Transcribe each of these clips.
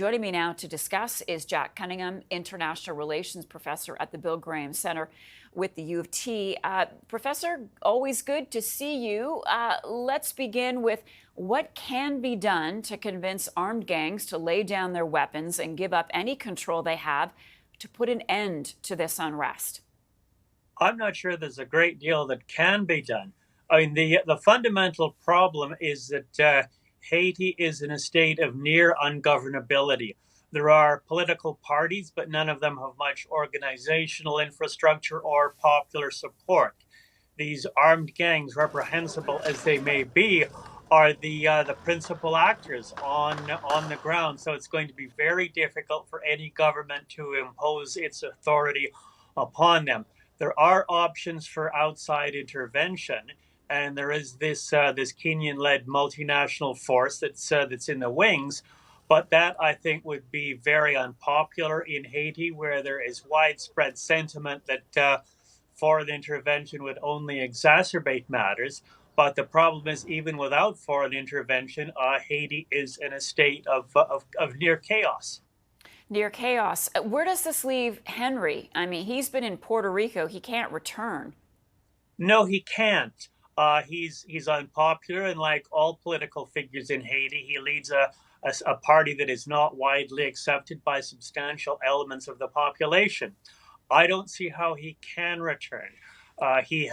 Joining me now to discuss is Jack Cunningham, International Relations Professor at the Bill Graham Center with the U of T. Professor, always good to see you. Let's begin with what can be done to convince armed gangs to lay down their weapons and give up any control they have to put an end to this unrest. I'm not sure there's a great deal that can be done. I mean, the fundamental problem is that Haiti is in a state of near ungovernability. There are political parties, but none of them have much organizational infrastructure or popular support. These armed gangs, reprehensible as they may be, are the principal actors on the ground. So it's going to be very difficult for any government to impose its authority upon them. There are options for outside intervention, and there is this Kenyan-led multinational force that's in the wings. But that, I think, would be very unpopular in Haiti, where there is widespread sentiment that foreign intervention would only exacerbate matters. But the problem is, even without foreign intervention, Haiti is in a state of near chaos. Near chaos. Where does this leave Henry? I mean, he's been in Puerto Rico. He can't return. No, he can't. He's unpopular, and like all political figures in Haiti, he leads a party that is not widely accepted by substantial elements of the population. I don't see how he can return. He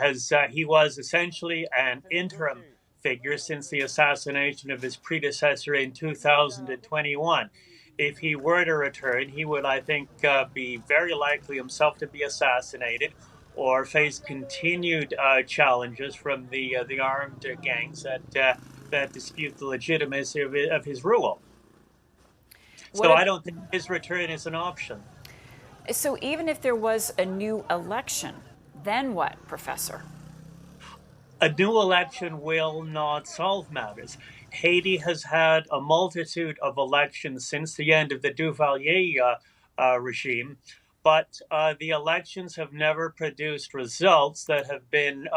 was essentially an interim figure since the assassination of his predecessor in 2021. If he were to return, he would, I think, be very likely himself to be assassinated or face continued challenges from the armed gangs that dispute the legitimacy of his rule. So I don't think his return is an option. So even if there was a new election, then what, Professor? A new election will not solve matters. Haiti has had a multitude of elections since the end of the Duvalier regime, but the elections have never produced results that have been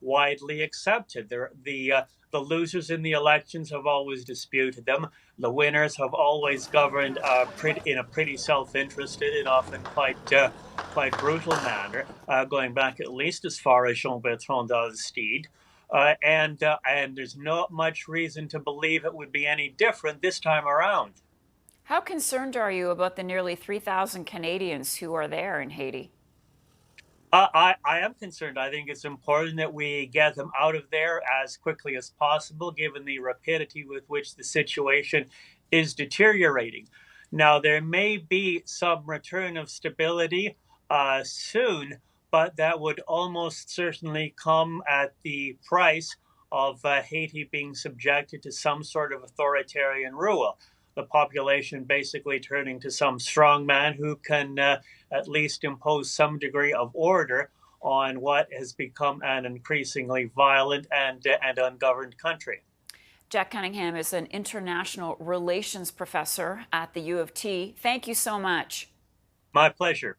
widely accepted. The losers in the elections have always disputed them. The winners have always governed in a pretty self-interested and often quite brutal manner, going back at least as far as Jean-Bertrand Aristide. And there's not much reason to believe it would be any different this time around. How concerned are you about the nearly 3,000 Canadians who are there in Haiti? I am concerned. I think it's important that we get them out of there as quickly as possible, given the rapidity with which the situation is deteriorating. Now, there may be some return of stability soon, but that would almost certainly come at the price of Haiti being subjected to some sort of authoritarian rule. The population basically turning to some strongman who can at least impose some degree of order on what has become an increasingly violent and ungoverned country. Jack Cunningham is an international relations professor at the U of T. Thank you so much. My pleasure.